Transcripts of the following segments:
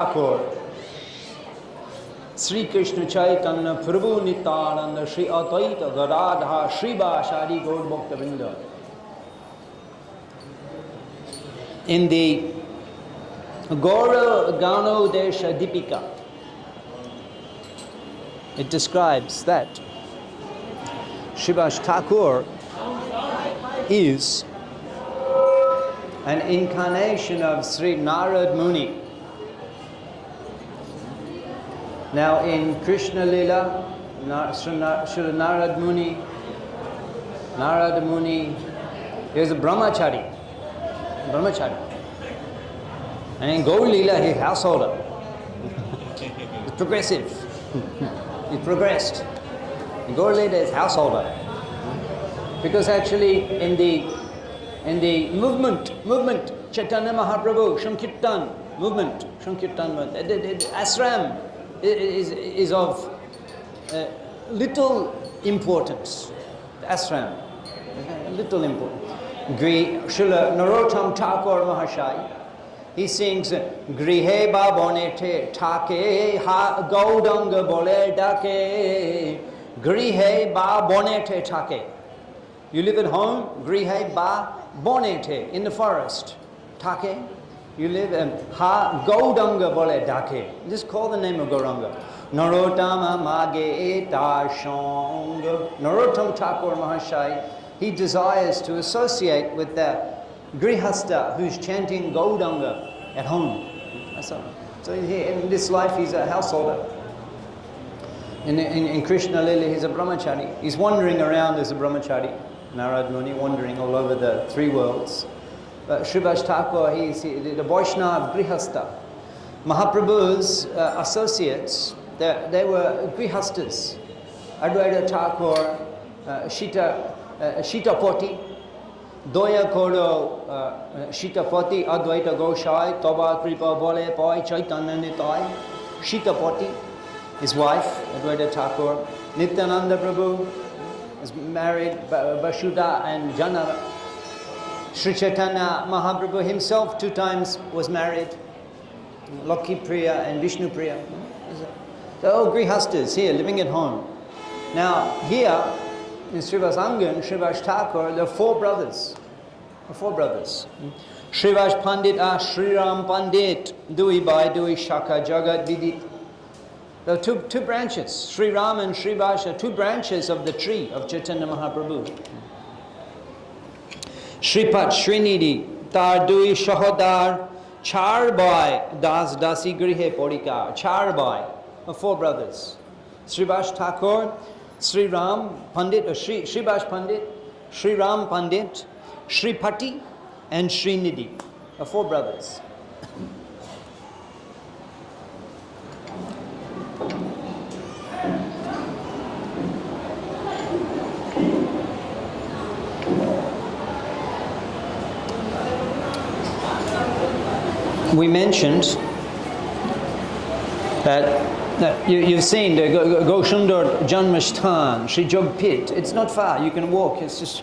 Thakur, Sri Krishna Chaitanya Prabhu Nityananda Sri Advaita Gadadha Sri Bashari Gaur Bhaktavinda. In the Gaura Gano Desha Dipika, it describes that Srivas Thakur is an incarnation of Sri Narad Muni. Now in Krishna Lila, Sri Narad Muni, is a brahmachari. And in Gaur Lila, he's householder. He's progressive. He progressed. In Gaur Lila, is householder. Because actually, in the movement, Chaitanya Mahaprabhu, Sankirtan movement, the ashram is of little importance. The ashram, little importance. Srila Narottam Thakur Mahashai, he sings Grihe ba bonete thake ha gaudanga bole dake. Grihe ba bonete thake. You live at home, Grihe ba bonete, in the forest. Take, you live in ha gaudanga bole dake. Just call the name of Gauranga. Narottama mage etashang. Narottam Thakur Mahashai, he desires to associate with the Grihasta who's chanting Gaudanga at home. So in this life he's a householder. In Krishna Lila he's a brahmachari. He's wandering around as a brahmachari. Narad Muni wandering all over the three worlds. But Srivas Thakur, he's the Vaishnava Grihasta. Mahaprabhu's associates, they were Grihastas. Advaita Thakur, Shitapati, Doya Kodo Shitapati, Advaita Goshai, Toba Kripa Bole Pai, Chaitanya Nitai, Shitapati, his wife, Advaita Thakur, Nityananda Prabhu is married, Vasudha and Janava. Sri Chaitanya Mahaprabhu himself 2 times was married, Lakhi Priya and Vishnu Priya. So all Grihastas here living at home. Now here in Srivas Angan, Srivas Thakur, there are 4 brothers. Srivas Pandit Sri Ram Pandit, Dui Bai Dui Shaka Jagat Vidit. There are two branches. Sri Ram and Srivas are 2 branches of the tree of Chaitanya Mahaprabhu. Shripat Srinidhi, Tar Dui Shahodar, Char Bai, Das Dasi Grihe Porika, Char Bai, 4 brothers. Srivas Thakur, Sri Ram Pandit, Srivas Pandit, Sri Ram Pandit, Sripati, and Srinidhi, 4 brothers. We mentioned that you've seen the Goshundar Janmasthan, Sri Jogpit. It's not far. You can walk. It's just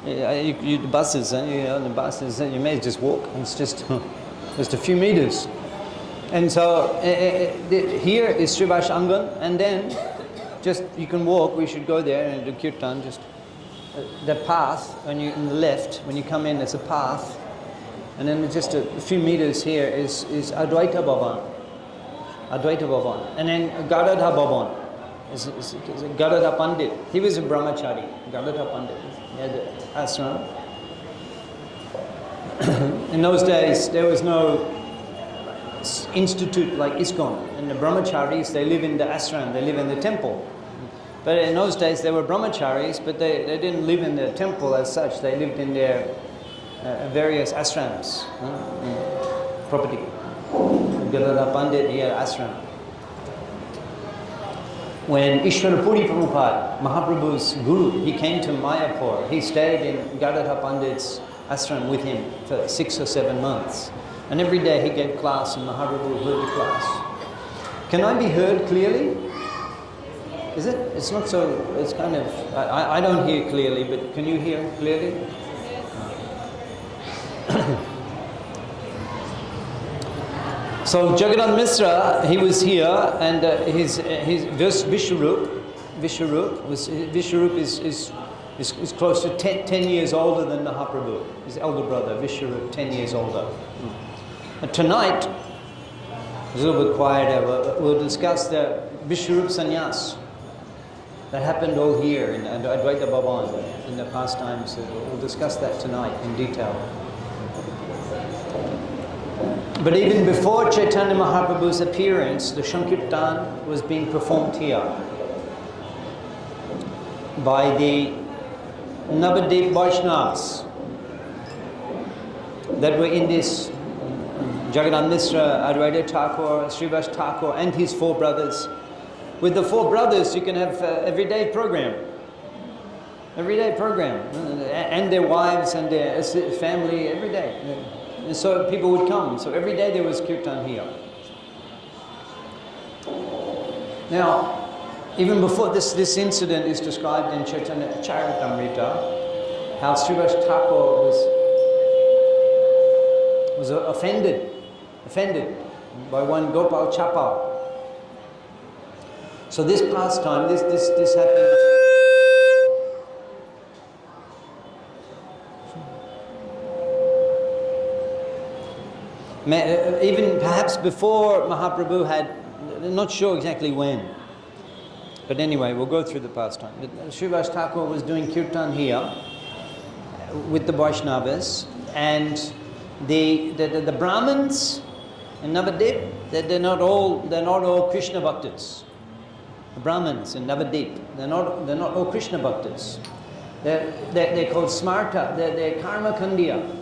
the buses. The buses. You may just walk. It's just a few meters. And so here is Srivas Angan, and then just you can walk. We should go there and do Kirtan. Just the path on the left when you come in. There's a path. And then just a few meters here is Advaita Bhavan. And then Gadadha Bhavan is Gadadha Pandit. He was a brahmachari, Gadadha Pandit. He had the ashram. In those days, there was no institute like ISKCON. And the brahmacharis, they live in the ashram, they live in the temple. But in those days, they were brahmacharis, but they didn't live in the temple as such. They lived in their various ashrams, property. Gadadha Pandit, he had ashram. When Ishwarapuri Prabhupada, Mahaprabhu's guru, he came to Mayapur, he stayed in Gadadha Pandit's ashram with him for 6 or 7 months. And every day he gave class and Mahaprabhu heard the class. Can I be heard clearly? Is it? It's not so, it's kind of, I don't hear clearly, but can you hear clearly? So Jagannath Mishra, he was here, and his Vishwarup is close to 10 years older than Mahaprabhu. His elder brother, Vishwarup, 10 years older. And tonight, it's a little bit quieter, we'll discuss the Vishwarup Sannyas that happened all here in Advaita Bhavan in the past times. We'll discuss that tonight in detail. But even before Chaitanya Mahaprabhu's appearance, the Sankirtan was being performed here by the Navadip Vaishnavas that were in this Jagannath Mishra, Advaita Thakur, Srivas Thakur and his 4 brothers. With the 4 brothers you can have everyday program. Everyday program. And their wives and their family every day. And so people would come. So every day there was Kirtan here. Now, even before this incident is described in Chaitanya Charitamrita, how Srivas Thakur was offended by one Gopal Chapal. So this pastime, this happened. Even perhaps before Mahaprabhu had, not sure exactly when. But anyway, we'll go through the pastime. Srivas Thakur was doing Kirtan here with the Vaishnavas, and the Brahmins in Navadip, they're not all Krishna Bhaktas. The Brahmins in Navadip, they're not all Krishna Bhaktas. They're called Smarta, they're Karma Kandiya,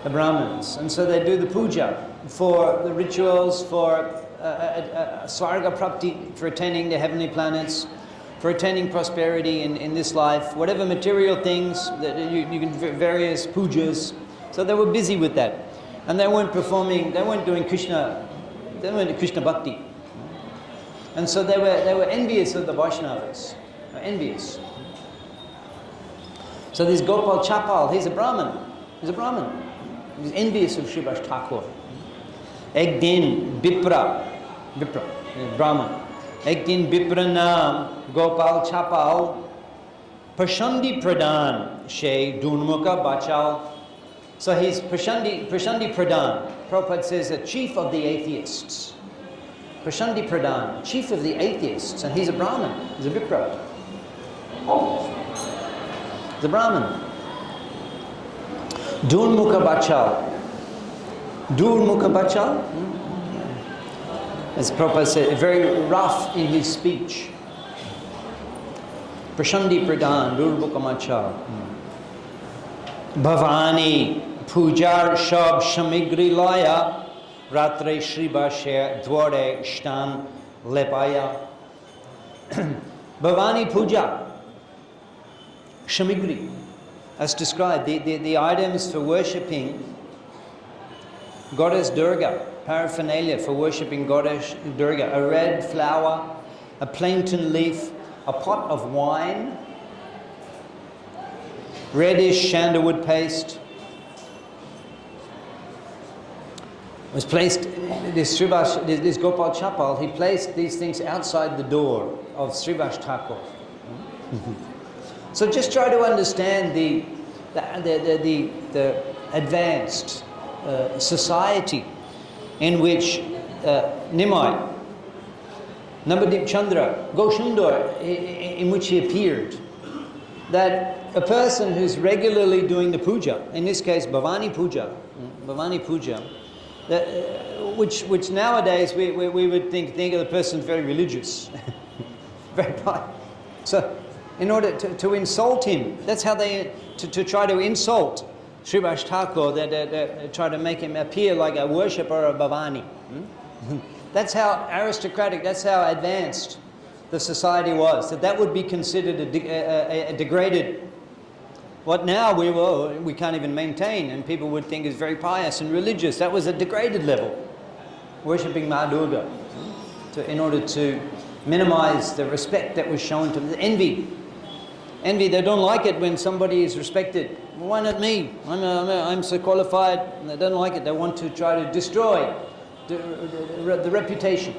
the Brahmins. And so they do the puja for the rituals, for Swarga Prapti, for attaining the heavenly planets, for attaining prosperity in this life, whatever material things, that you can, various pujas. So they were busy with that. And they weren't doing Krishna, they weren't Krishna Bhakti. And so they were envious of the Vaishnavas, envious. So this Gopal Chapal, he's a Brahmin. He's envious of Srivas Thakur. Ek din Vipra, Brahman. Ek din Vipra naam Gopal Chapal Prashandi Pradhan She Dunmukha Bachal. So he's Prashandi Pradhan. Prabhupada says a chief of the atheists. Prashandi Pradhan, chief of the atheists, and he's a Brahmin, he's a Vipra. He's a Brahmin. Dunmukha Bachal. Dunmukha Bachal? As Prabhupada said, very rough in his speech. Prashandi Pradhan, Dunmukha Bachal. Bhavani, Pujar Shab Shamigri Laya. Ratre Shribashe Dware Shtan Lepaya. Bhavani Puja Shamigri, as described, the items for worshipping Goddess Durga, paraphernalia for worshipping Goddess Durga, a red flower, a plantain leaf, a pot of wine, reddish sandalwood paste, was placed, this Gopal Chapal, he placed these things outside the door of Srivas Thakur. So just try to understand the advanced society in which Nimai, Navadip Chandra, Goshundor, in which he appeared, that a person who's regularly doing the puja, in this case Bhavani Puja, which nowadays we would think of the person very religious, very pious. So, in order to insult him, that's how they to try to insult Srivas Thakur, that try to make him appear like a worshipper of Bhavani. That's how aristocratic, that's how advanced the society was. That would be considered a degraded. What now we can't even maintain, and people would think is very pious and religious. That was a degraded level, worshipping Ma Durga, in order to minimize the respect that was shown to them. Envy, they don't like it when somebody is respected. Why not me? I'm so qualified. And they don't like it. They want to try to destroy the reputation.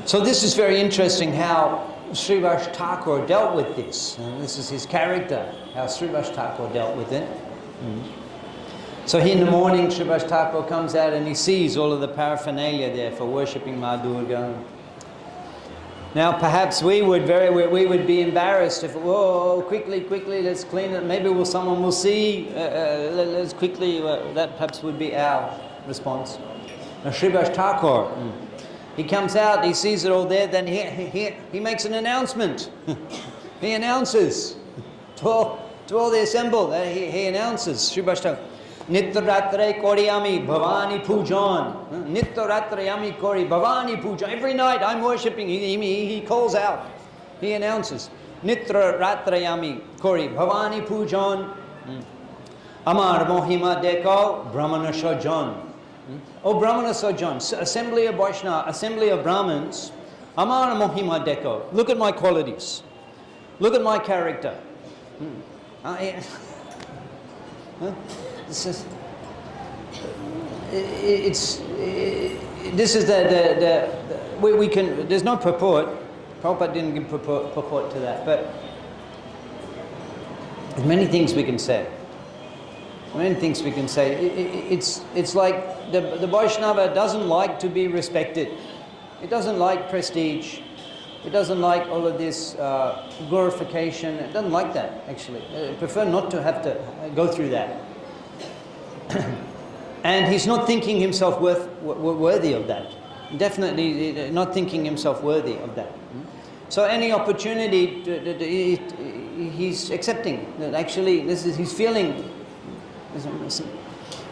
So this is very interesting how Srivas Thakur dealt with this. And this is his character, how Srivas Thakur dealt with it. So in the morning, Srivas Thakur comes out and he sees all of the paraphernalia there for worshipping Ma Durga. Now perhaps we would be embarrassed if, whoa, quickly, let's clean it. Maybe someone will see, let's quickly, that perhaps would be our response. Now Srivas Thakur, he comes out, he sees it all there, then he makes an announcement. He announces to all the assembled, he announces, Srivas Thakur, Nitratre Koryami Bhavani Pujan. Nitratre Yami Kori Bhavani Pujan. Every night I'm worshipping, he calls out, he announces, Nitratre Yami Kori Bhavani Pujan. Amar Mohima Deko Brahmana Sojan. Oh Brahmana Sojan, assembly of Vaishnava, assembly of Brahmins, Amar Mohima Deko. Look at my qualities. Look at my character. This is we can. There's no purport. Prabhupada didn't give purport to that, but there's many things we can say. Many things we can say. It's like the Vaishnava doesn't like to be respected. It doesn't like prestige. It doesn't like all of this glorification. It doesn't like that, actually. It prefer not to have to go through that. And he's not thinking himself worthy of that. Definitely not thinking himself worthy of that. So any opportunity, he's accepting that actually he's feeling.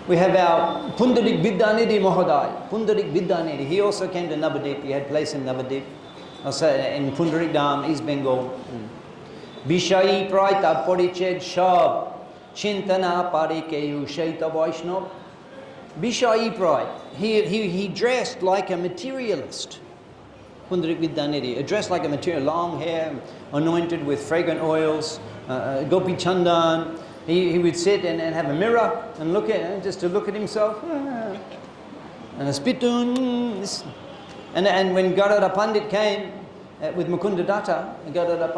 We have our Pundarik Vidyanidhi Mahodai. Pundarik Vidyanidhi. He also came to Navadip. He had place in Navadip. Also in Pundarik Dham, East Bengal. Bishai Praita Poriched Shab. Chintana Parikeyu Shaita Vaishnav. Bishai Pride. He dressed like a materialist. Pundarik Vidyanidhi. Dressed like a material, long hair, anointed with fragrant oils, Gopi Chandan. He would sit and have a mirror and look at just to look at himself. And a spittoon. And when Gadada Pandit came with Mukunda Datta, Gadada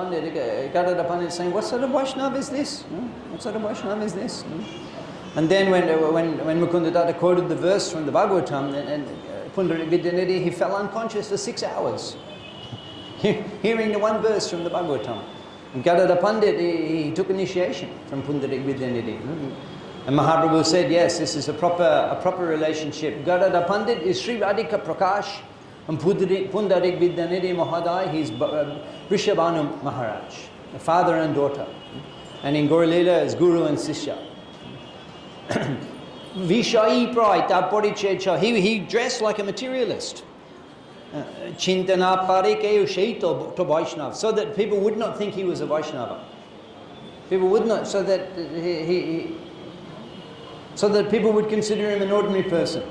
Pandit saying, what sort of Vaishnava is this? What sort of Vaishnava is this? And then when Mukunda Datta quoted the verse from the Bhagavatam, and Pundarik Vidyanidhi, he fell unconscious for 6 hours, hearing the one verse from the Bhagavatam. And Gadada Pandit, he took initiation from Pundarik Vidyanidhi. And Mahaprabhu said, yes, this is a proper relationship. Gadada Pandit is Sri Radhika Prakash, and Pundarik Vidyanidhi Mahadai, he's Vrishabhanu Maharaj, the father and daughter. And in Gaur Leela is Guru and Sishya. Vishai Prai, Taporichecha, he dressed like a materialist. Chintana Parikeyu Shaito to Vaishnava, so that people would not think he was a Vaishnava. People would not, so that so that people would consider him an ordinary person.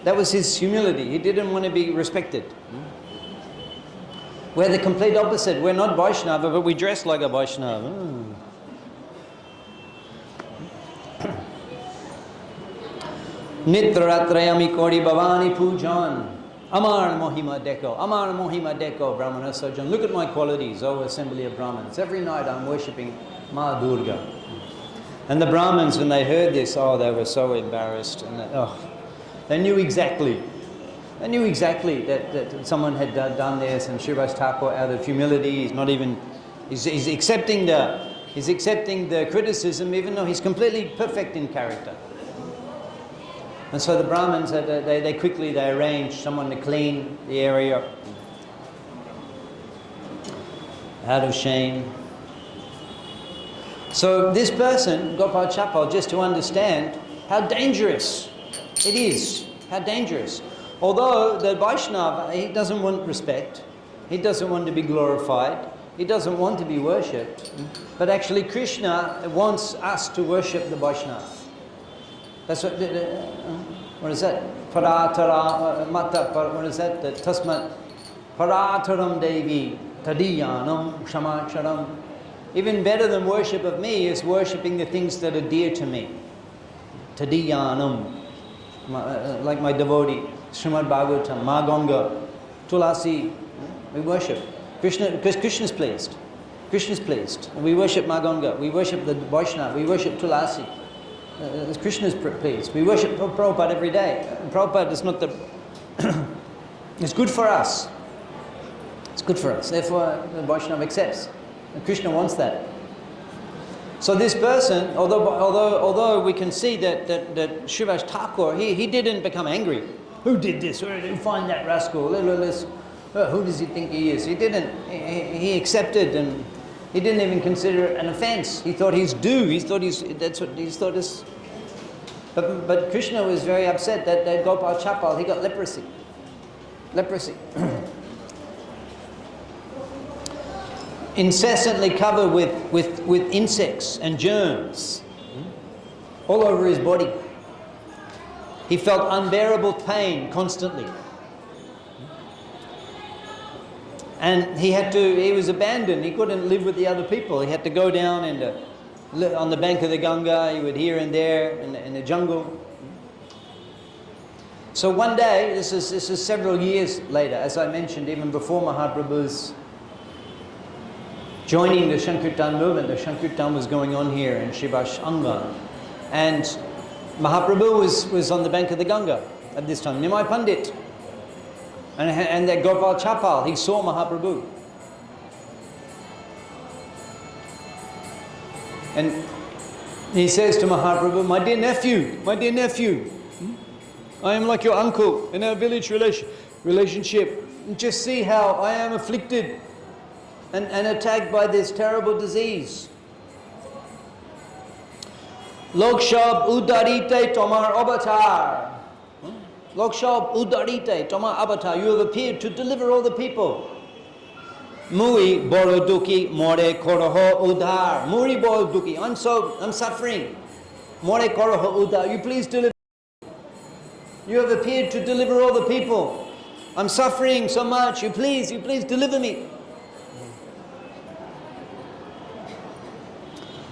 That was his humility. He didn't want to be respected. We're the complete opposite. We're not Vaishnava, but we dress like a Vaishnava. Nitratrayami Kori Bhavani Pujan. Amar Mohima Deko, Brahmana Sojan. Look at my qualities, O assembly of Brahmins. Every night I'm worshipping Ma Durga. And the Brahmins, when they heard this, they were so embarrassed. And they knew exactly that someone had done this, and Srivas Thakur, out of humility, he's accepting the criticism, even though he's completely perfect in character. And so the Brahmins, they quickly arranged someone to clean the area out of shame. So this person, Gopal Chapal, just to understand how dangerous it is, how dangerous. Although the Vaishnava, he doesn't want respect, he doesn't want to be glorified, he doesn't want to be worshipped, but actually Krishna wants us to worship the Vaishnava. That's what is that? Paratara mata. What is that? Tasmat parataram devi tadiyanam shamacharam. Even better than worship of me is worshipping the things that are dear to me. Tadiyanam like my devotee, Srimad Bhagavatam, Ma Ganga, Tulasi, we worship. Krishna, because Krishna is pleased. Krishna is pleased. We worship Ma Ganga, we worship the Vaishnava, we worship Tulasi. Krishna is pleased. We worship Prabhupada every day. Prabhupada is not the... it's good for us. It's good for us. Therefore, the Vaishnava accepts. And Krishna wants that. So this person, although we can see that Srivas Thakur, he didn't become angry. Who did this? Who find that rascal? Who does he think he is? He didn't. He accepted, and he didn't even consider it an offense. He thought he's due. He thought that's what he thought is. But Krishna was very upset that Gopal Chapal, he got leprosy. Leprosy. Incessantly covered with insects and germs all over his body. He felt unbearable pain constantly. And he was abandoned. He couldn't live with the other people. He had to go down and on the bank of the Ganga. He would here and there in the jungle. So one day, this is several years later, as I mentioned, even before Mahaprabhu's joining the Sankirtan movement. The Sankirtan was going on here in Srivas Angan. And Mahaprabhu was on the bank of the Ganga at this time, Nimai Pandit. And that Gopal Chapal, he saw Mahaprabhu. And he says to Mahaprabhu, my dear nephew, I am like your uncle in our village relationship. Just see how I am afflicted and attacked by this terrible disease. Lokshab udarite tomar avatar. Lokshab udarite tomar avatar. You have appeared to deliver all the people. Muri boroduki more koroho udar. Muri boroduki. I'm suffering. More koroho udar. You please deliver. You have appeared to deliver all the people. I'm suffering so much. You please deliver me.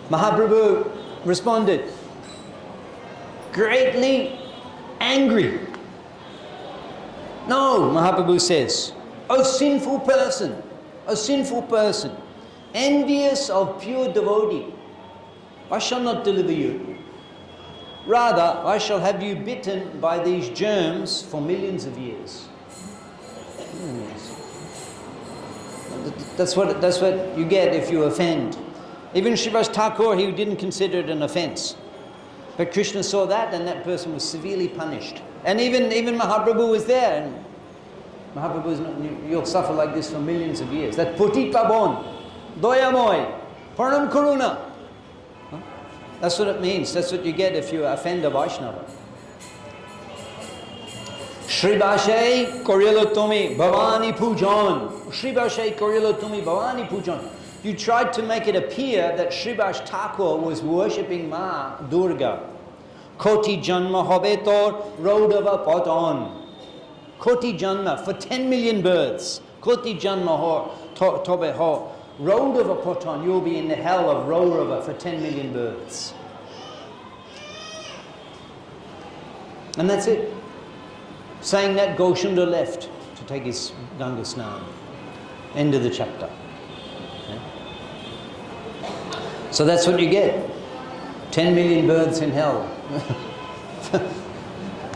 Mahaprabhu responded, greatly angry. No, Mahaprabhu says, O sinful person, envious of pure devotee, I shall not deliver you. Rather, I shall have you bitten by these germs for millions of years. That's what you get if you offend. Even Srivas Thakur, he didn't consider it an offense. But Krishna saw that, and that person was severely punished. And even Mahaprabhu was there. And Mahaprabhu is not, you'll suffer like this for millions of years. That puti pabon, doyamoy, paranam karuna. That's what it means. That's what you get if you offend a Vaishnava. Shribashe Korilotumi Bhavani Pujan. Shribashe Korilotumi Bhavani Pujan. You tried to make it appear that Srivas Thakur was worshipping Ma Durga. Koti Janma Hobetor Rodava Poton. Koti Janma, for 10 million births. Koti Janma Ho Tobe Ho. Rodava Poton, you'll be in the hell of Rodava for 10 million births. And that's it. Saying that, Goshunda left to take his Ganga Snan. End of the chapter. So that's what you get. 10 million births in hell.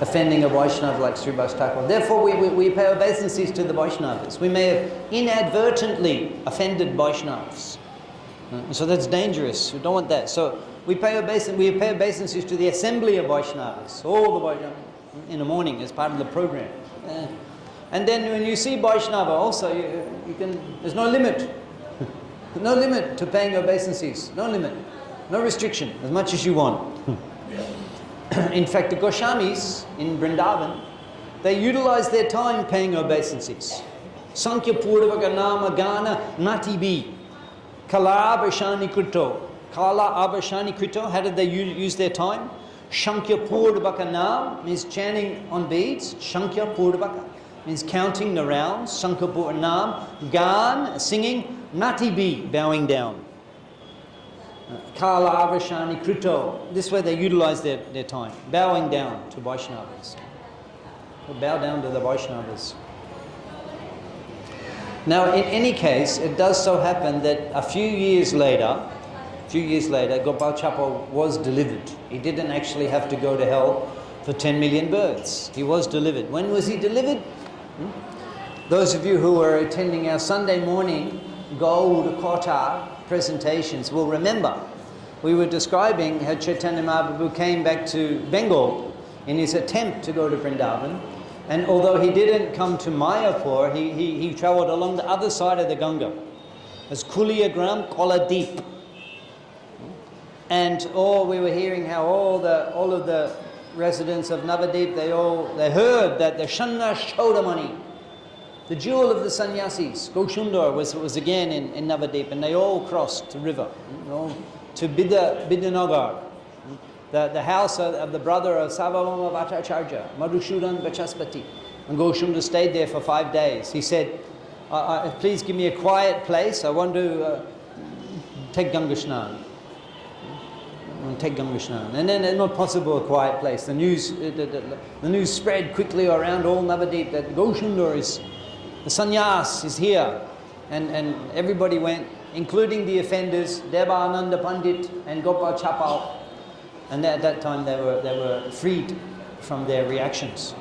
Offending a Vaishnava like Srivas Thakur. Therefore we pay obeisances to the Vaishnavas. We may have inadvertently offended Vaishnavas. So that's dangerous. We don't want that. So we pay obeisances to the assembly of Vaishnavas. All the Vaishnavas in the morning as part of the program. And then when you see Vaishnava also, you can, there's no limit. No limit to paying obeisances. No limit. No restriction. As much as you want. In fact, the Goswamis in Vrindavan, they utilize their time paying obeisances. Sankhya Purvaka Nama Gana Natibi. Kala Abhashani Krito. Kala Abhashani Krito. How did they use their time? Sankhya Purvaka Nam means chanting on beads. Sankhya Purvaka means counting the rounds. Sankhya Purvaka Nam. Gan, singing. Natibi, bowing down. Kala Avashani Krito. This way they utilize their time, bowing down to Vaishnavas. They bow down to the Vaishnavas. Now, in any case, it does so happen that a few years later, Gopal Chapal was delivered. He didn't actually have to go to hell for 10 million birds. He was delivered. When was he delivered? Those of you who were attending our Sunday morning Gold Kota presentations will remember we were describing how Chaitanya Mahaprabhu came back to Bengal in his attempt to go to Vrindavan. And although he didn't come to Mayapur, he travelled along the other side of the Ganga. As Kuliyagram, Koladip. And we were hearing how all of the residents of Navadip, they heard that the Shanna Shodamani, the jewel of the sannyasis, Goshundar was again in Navadip, and they all crossed the river, to Bidanagar, the house of the brother of Sarvabhauma Bhattacharya, Madhusudhan Vachaspati. And Goshundar stayed there for 5 days. He said, please give me a quiet place, I want to take Ganga Snan. Take Ganga Snan. And then, not possible a quiet place. The news spread quickly around all Navadip that Goshundar the sannyas is here. And everybody went, including the offenders, Deva Ananda Pandit and Gopal Chapal. And at that time they were freed from their reactions.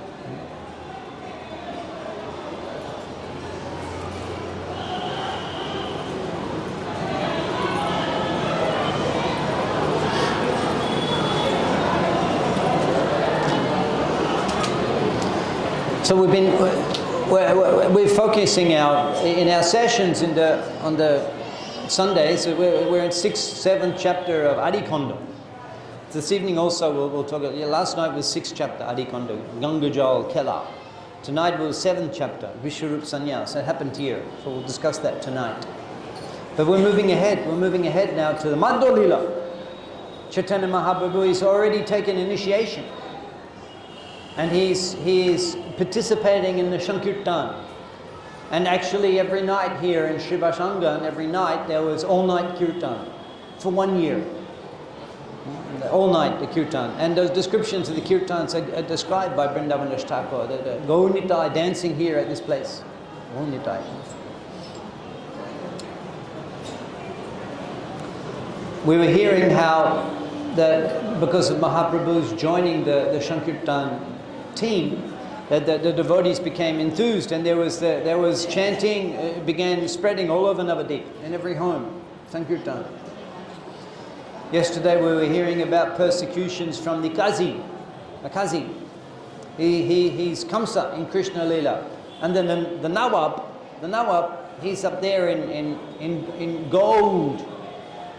So we're focusing in our sessions on the Sundays. We're in 6th, 7th chapter of Adikonda. This evening also we'll talk. Last night was 6th chapter Adikonda, Gangajal Kela. Tonight was 7th chapter Vishwarup Sannyas. That happened here, so we'll discuss that tonight. But we're moving ahead. We're moving ahead now to the Madhya Lila. Chaitanya Mahaprabhu has already taken initiation. And he's participating in the Sankirtan. And actually every night here in Srivashangan, every night there was all-night Kirtan for 1 year. All night the Kirtan. And those descriptions of the Kirtans are described by Vrindavan Thakur. The Gaurnitai dancing here at this place. Gaurnitai. We were hearing how because of Mahaprabhu's joining the Sankirtan team, that the devotees became enthused, and there was chanting, began spreading all over Navadip, in every home, Sankirtan. Yesterday we were hearing about persecutions from the Kazi. He's Kamsa in Krishna Leela. And then the Nawab, he's up there in gold.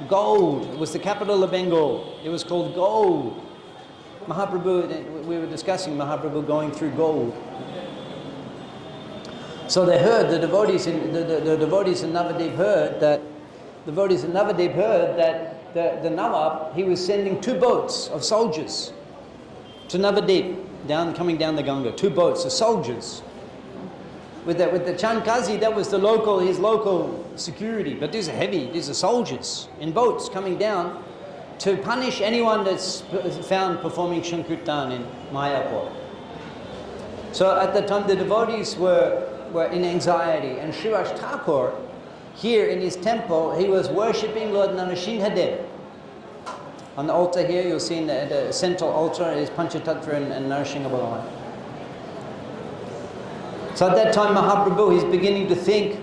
Gold. It was the capital of Bengal. It was called Gold. Mahaprabhu, we were discussing Mahaprabhu going through gold. So they heard, the devotees in Navadip heard that the Nawab, he was sending 2 boats of soldiers to Navadip, coming down the Ganga. 2 boats of soldiers. With the Chandkazi, that was his local security. But these are soldiers in boats coming down to punish anyone that's found performing Sankirtan in Mayapur. So at the time the devotees were in anxiety, and Srivas Thakur, here in his temple, he was worshipping Lord Narasinghadev. On the altar here, you'll see in the central altar is Panchatattva and Narasingha Bhagavan. So at that time Mahaprabhu, he's beginning to think,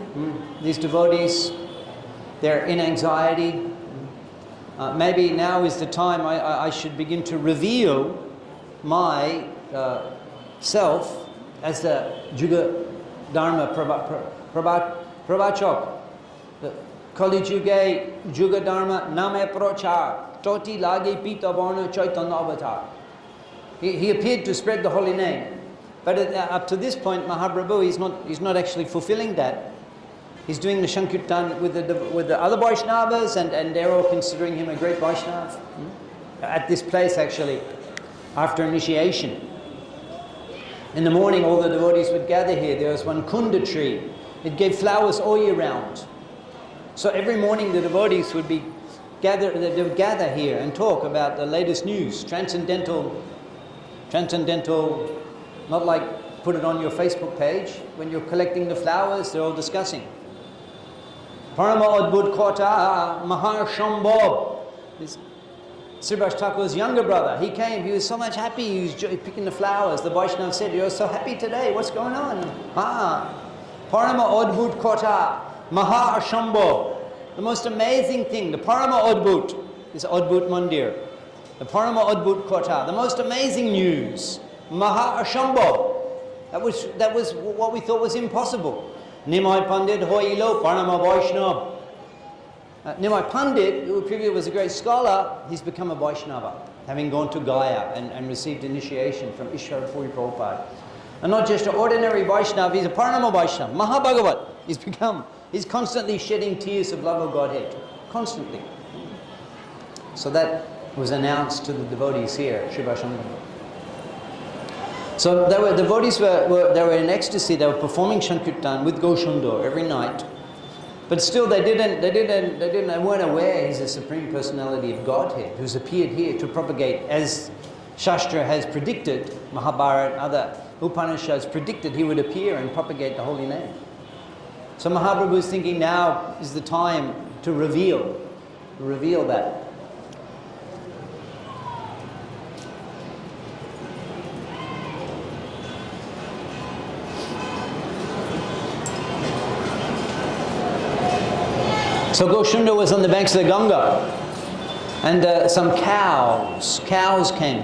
these devotees, they're in anxiety. Maybe now is the time I should begin to reveal my self as the Juga Dharma Pravachok. Kali Juge Juga Dharma Name Prochar Toti Lage Pita Varna Chaitanya Avatar. He appeared to spread the holy name. But up to this point, Mahaprabhu, he's not actually fulfilling that. He's doing the Sankirtan with the other Vaishnavas, and they're all considering him a great Vaishnava. At this place, actually, after initiation. In the morning, all the devotees would gather here. There was one kunda tree. It gave flowers all year round. So every morning the devotees would be they would gather here and talk about the latest news, transcendental, not like put it on your Facebook page. When you're collecting the flowers, they're all discussing. Parama Adbhut Kota Mahar Shambho. This Srivas Thakur's younger brother, he came, he was so much happy, he was picking the flowers. The Vaishnav said, "You're so happy today, what's going on?" Parama Adbhut Kota Mahar Shambho. The most amazing thing, the Parama Adbhut, is Adbhut Mandir. The Parama Adbhut Kota, the most amazing news. Maha Ashambho. That was what we thought was impossible. Nimai Pandit Hoilo Parama Vaishnava. Nimai Pandit, who previously was a great scholar, he's become a Vaishnava, having gone to Gaya and received initiation from Ishwara Puri Prabhupada. And not just an ordinary Vaishnava, he's a Paranama Vaishnava, Mahabhagavat. He's constantly shedding tears of love of Godhead. Constantly. So that was announced to the devotees here, Shivashangar. So the devotees were in ecstasy. They were performing Sankirtan with Goshundo every night, but still they weren't aware he's the Supreme Personality of Godhead who's appeared here to propagate, as Shastra has predicted, Mahabharata and other Upanishads predicted he would appear and propagate the holy name. So Mahaprabhu is thinking now is the time to reveal that. So Goshunda was on the banks of the Ganga, and some cows came.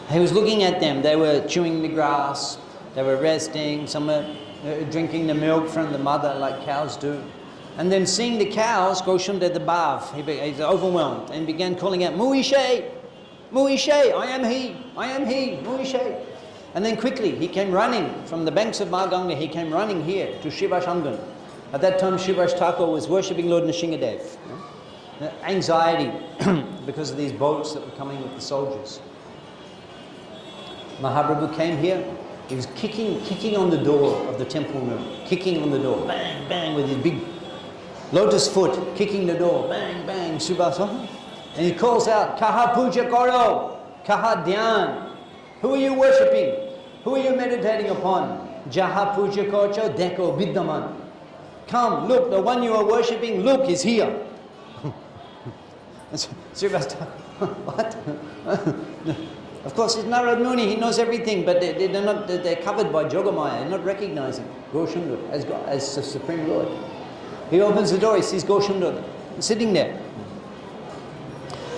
He was looking at them. They were chewing the grass, they were resting, some were drinking the milk from the mother like cows do. And then seeing the cows, Goshunda the Bhav, he's overwhelmed and began calling out, Muishe, Muishe, I am he, Muishe. And then quickly he came running from the banks of Ganga, he came running here to Shivashangan. At that time, Srivas Thakur was worshipping Lord Nrsingadev. Anxiety because of these boats that were coming with the soldiers. Mahaprabhu came here. He was kicking on the door of the temple room, kicking on the door, bang, bang, with his big lotus foot, kicking the door, bang, bang, Srivas. And he calls out, Kaha puja karo, kaha dhyan. Who are you worshipping? Who are you meditating upon? Jaha puja kocho deko viddaman. Come, look, the one you are worshipping, look, is here. What? Of course, it's Narad Muni, he knows everything, but they're covered by Jogamaya, they're not recognizing Goshunda as the Supreme Lord. He opens the door, he sees Goshunda sitting there.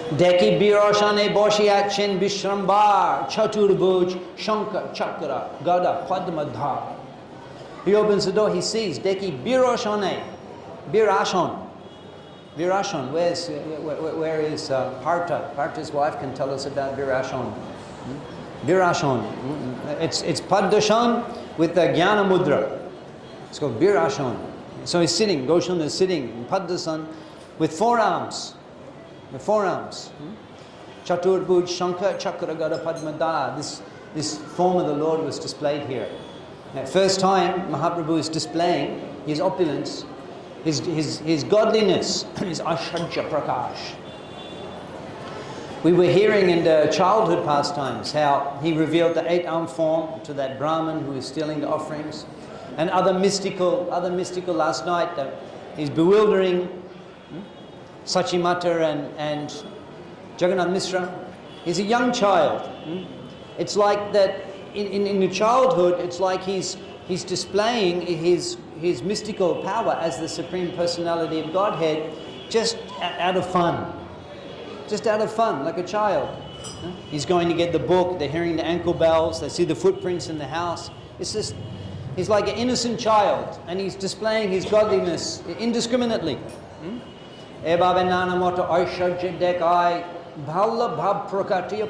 Deki Birashane Boshiachen Vishrambar Chaturbuj Shankar Chakra Gada Padmadhar. He opens the door, he sees Deki Birashane, Birashon. Where is Partha? Partha's wife can tell us about Birashon. Birashon. It's Padmashan with the Jnana Mudra. It's called Birashon. So he's sitting, Goshunda is sitting in Padmashan with forearms. Chaturbhuj Shankar Chakra Gada Padmadhara. This form of the Lord was displayed here. At first time, Mahaprabhu is displaying his opulence, his godliness, his Ashadja Prakash. We were hearing in the childhood pastimes how he revealed the 8-armed form to that Brahmin who was stealing the offerings, and other mystical last night, his bewildering Sachimata and Jagannath Mishra. He's a young child. It's like that. In the childhood, it's like he's displaying his mystical power as the Supreme Personality of Godhead, just out of fun, like a child. He's going to get the book. They're hearing the ankle bells. They see the footprints in the house. He's like an innocent child, and he's displaying his godliness indiscriminately. Bhallabhab Prakati.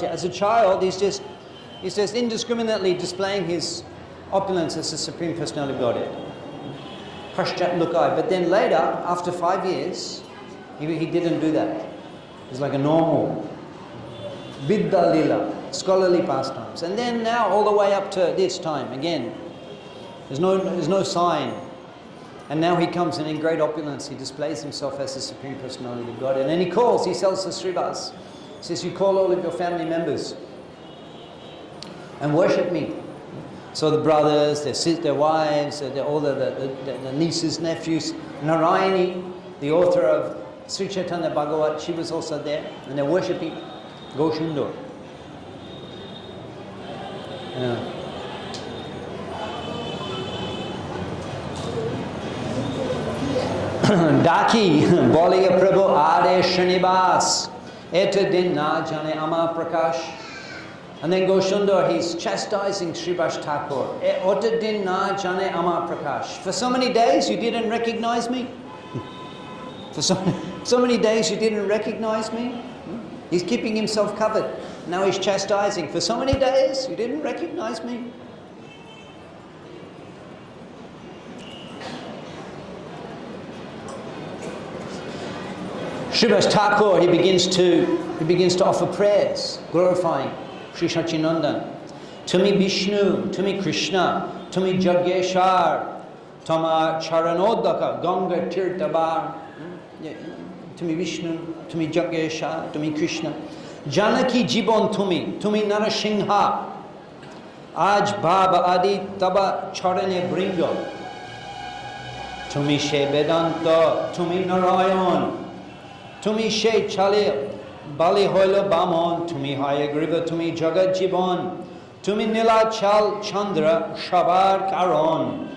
As a child, he's just indiscriminately displaying his opulence as the Supreme Personality of Godhead. Pashchat Lukai. But then later, after 5 years, he didn't do that. He's like a normal Vidya Lila, scholarly pastimes. And then now all the way up to this time, again, there's no sign And now he comes and in great opulence he displays himself as the Supreme Personality of God. And then he sells the Srivas. He says, you call all of your family members and worship me. So the brothers, their wives, all the nieces, nephews, Narayani, the author of Sri Chaitanya Bhagavat, she was also there, and they're worshipping Goshundur. Daki, Boliya Prabhu Ade Srinivas, Eta Din Na Jane Ama Prakash. And then Goshundur, he's chastising Srivas Thakur. Eta Din Na Jane Ama Prakash. For so many days you didn't recognize me? For so many days you didn't recognize me? He's keeping himself covered. Now he's chastising. For so many days you didn't recognize me? Srivas Thakur, he begins to offer prayers, glorifying Sri Sachinandan. Tumi Vishnu, Tumi Krishna, Tumi Jagyeshar, Tama Charanodaka, Ganga Tirtabar. Tumi Vishnu, Tumi Jagyeshar, Tumi Krishna. Janaki Jibon Tumi, Tumi Narasingha. Aj Baba Adi Taba Charane Bringo. Tumi She Vedanta, Tumi Narayan. Tumi She Chale Bali Hoilo Bamon, Tumi Hayagriva, Tumi Jagat Jibon, Tumi Nila Chal Chandra Shabar Karon.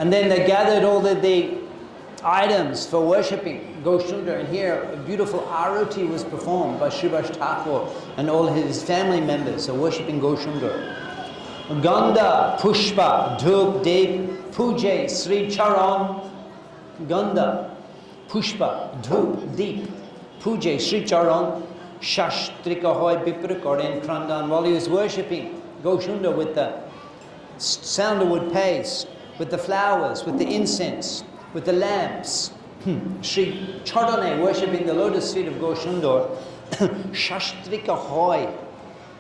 And then they gathered all the items for worshipping Goshundur, and here a beautiful arati was performed by Srivas Thakur and all his family members are worshipping Goshundur. Ganda, Pushpa, Dhup, Dev, Pujay, Sri Charan. Ganda, Pushpa, Dhup, Deep, Pujay, Sri Charan, Shashtrika Hoy, Bipra, Koren, Krandan. While he was worshipping Goshundur with the sandalwood paste, with the flowers, with the incense, with the lamps, Sri Charane worshipping the lotus feet of Goshundur, Shashtrika Hoy,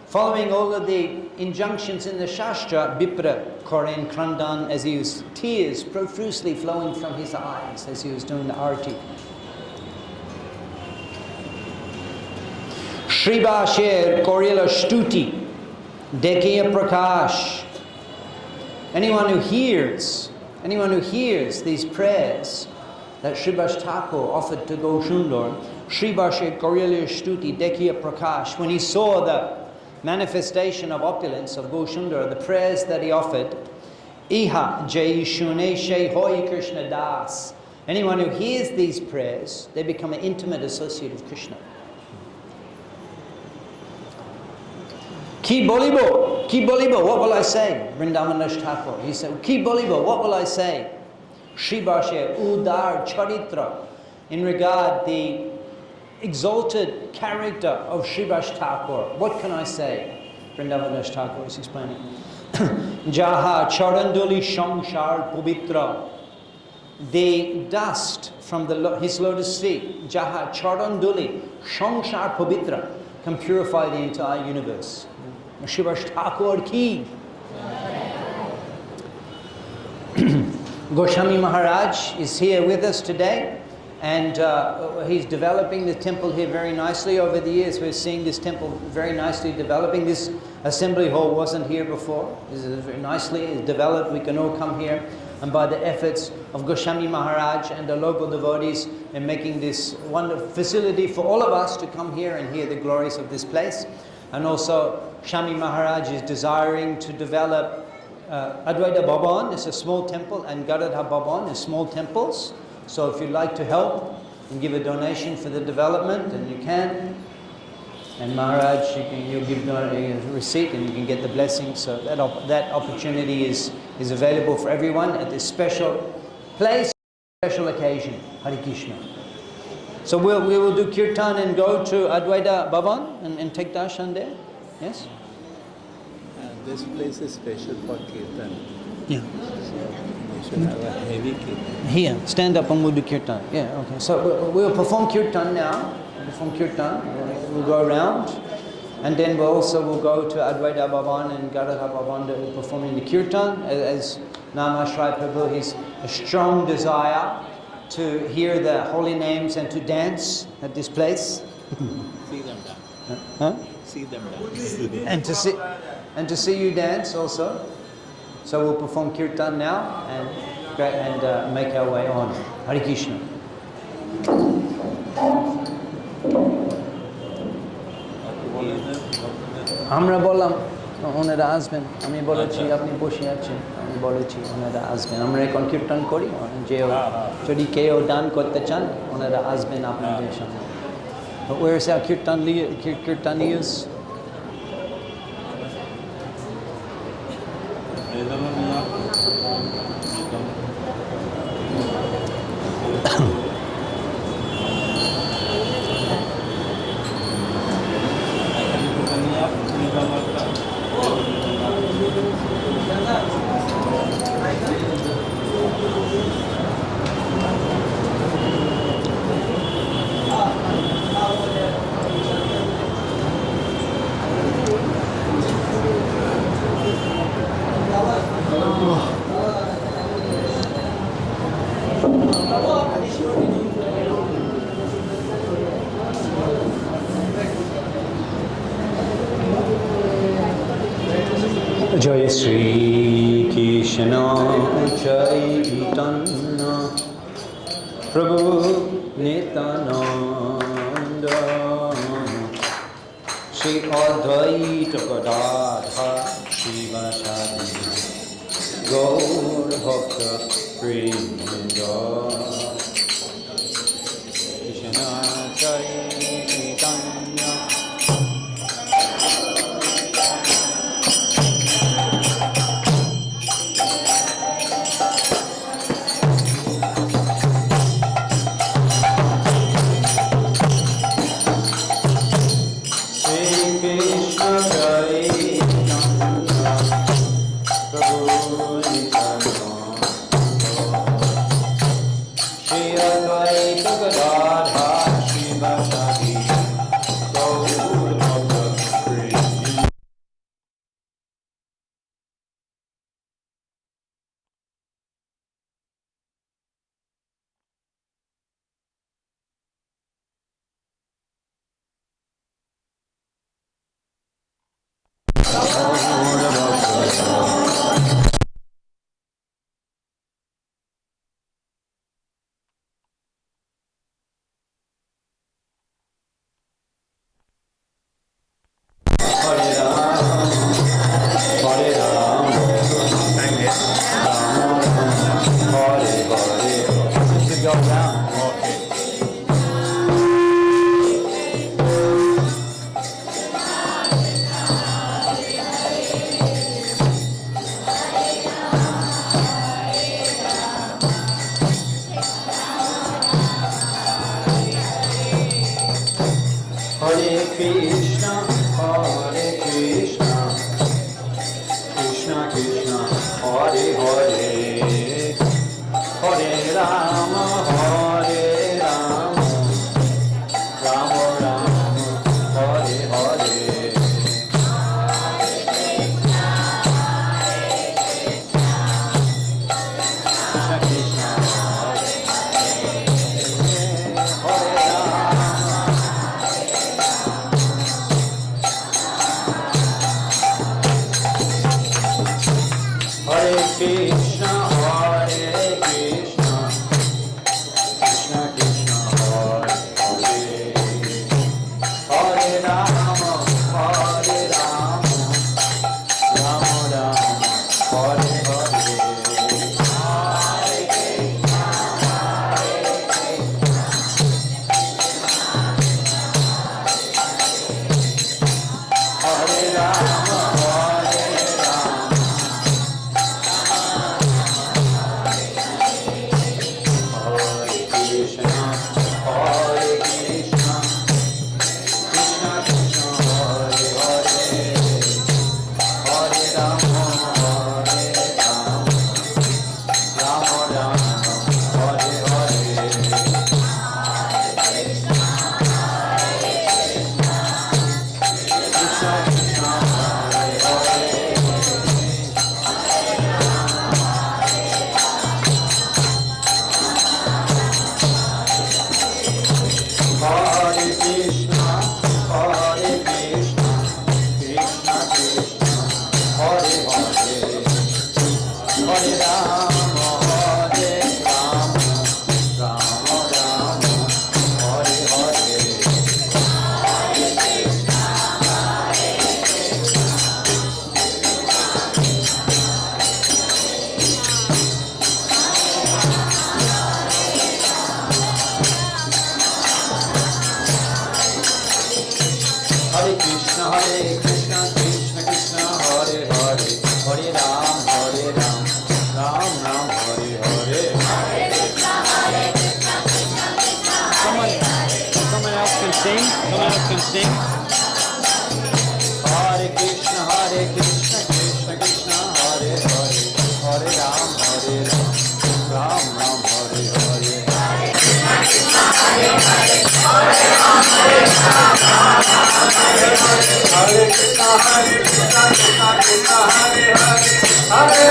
following all of the injunctions in the Shastra, Bipra, Koren, Krandan, as he was tears profusely flowing from his eyes as he was doing the arati. Shribasher Korila Shtuti, Dekiya Prakash. Anyone who hears these prayers that Srivas Thakur offered to Goshundur, Shribasher Korila Shtuti, Dekiya Prakash, when he saw the manifestation of opulence of Goshundur, the prayers that he offered, Iha Jai Shune Shai Hoi Krishna Das. Anyone who hears these prayers, they become an intimate associate of Krishna. Ki Bolibo, what will I say? Vrindavan Thakur. He said, Ki Bolibo, what will I say? Shribashe Udar Charitra, in regard the exalted character of Srivas Thakur. What can I say? Vrindavan Thakur is explaining. Jaha Charanduli Shamshar Pubitra. The dust from his lotus feet, Jaha Charanduli Shamshar Pubitra, can purify the entire universe. Srivas Thakur ki. Goswami Maharaj is here with us today. And he's developing the temple here very nicely. Over the years, we're seeing this temple very nicely developing. This assembly hall wasn't here before. This is very nicely developed. We can all come here. And by the efforts of Goswami Maharaj and the local devotees in making this wonderful facility for all of us to come here and hear the glories of this place. And also, Shami Maharaj is desiring to develop Advaita Bhavan is a small temple, and Gadadha Bhavan is small temples. So if you'd like to help and give a donation for the development, then you can. And Maharaj, you'll give a receipt and you can get the blessing. So that opportunity is available for everyone at this special place, special occasion. Hare Krishna. So we will do Kirtan and go to Advaita Bhavan and take darshan there. Yes? This place is special for Kirtan. Yeah. So we should have a heavy Kirtan. Here, stand up and we'll do Kirtan. Yeah, okay. So we'll perform Kirtan now. We'll perform Kirtan. We'll go around And then we also will go to Advaita Bhavan and Gadadhar Bhavan to performing the Kirtan. As Namashrai Prabhu, he's a strong desire to hear the holy names and to dance at this place. See them dance. Huh? See them dance. And to see you dance also. So we'll perform Kirtan now and make our way on. Hare Krishna. আমরা বললাম ওনারা আসবেন, আমি বলেছি আপনি বসে আছেন, আমি বলেছি ওনারা আসবেন, আমরা এখন কীর্তন করি, যে যদি কেউ দান করতে চান ওনারা আসবেন আপনাদের সামনে. But where's our Kirtaniyas? Jai Shri Krishna Chaitanya Prabhu Nityananda Shri Advaita Gadadhar Shivasadi Gaur Bhakta Vrinda Krishna Chaitanya sing. Someone else can sing. Hare Krishna, Krishna Krishna, Hare Hare, Hare Ram, Ram Ram, Hare Hare. Hare Krishna, Hare Hare, Hare Ram, Hare Krishna, Krishna Krishna, Hare Hare, Hare Ram,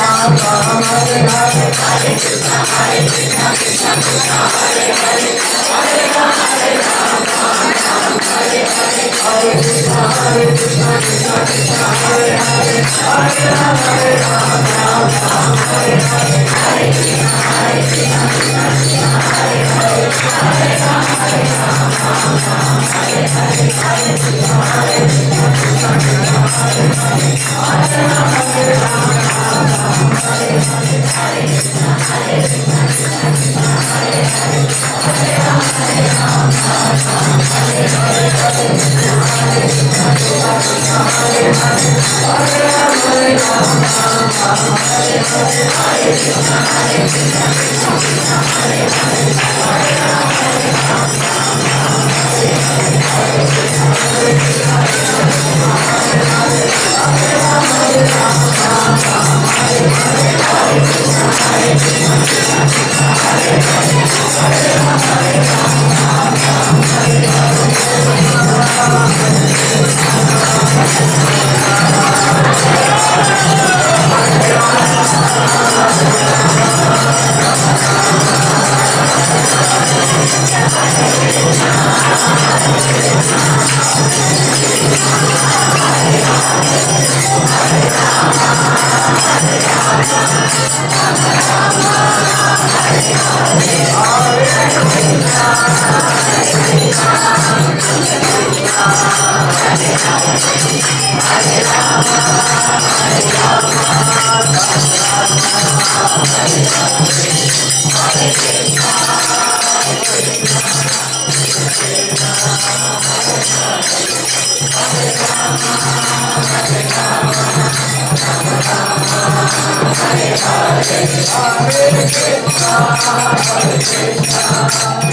Ram Ram, Hare Hare. Hare Krishna, Krishna Krishna, Hare Hare, Hare Ram, Ram Hare Hare. Hare Krishna, Krishna Krishna, Hare Krishna, Hare Krishna,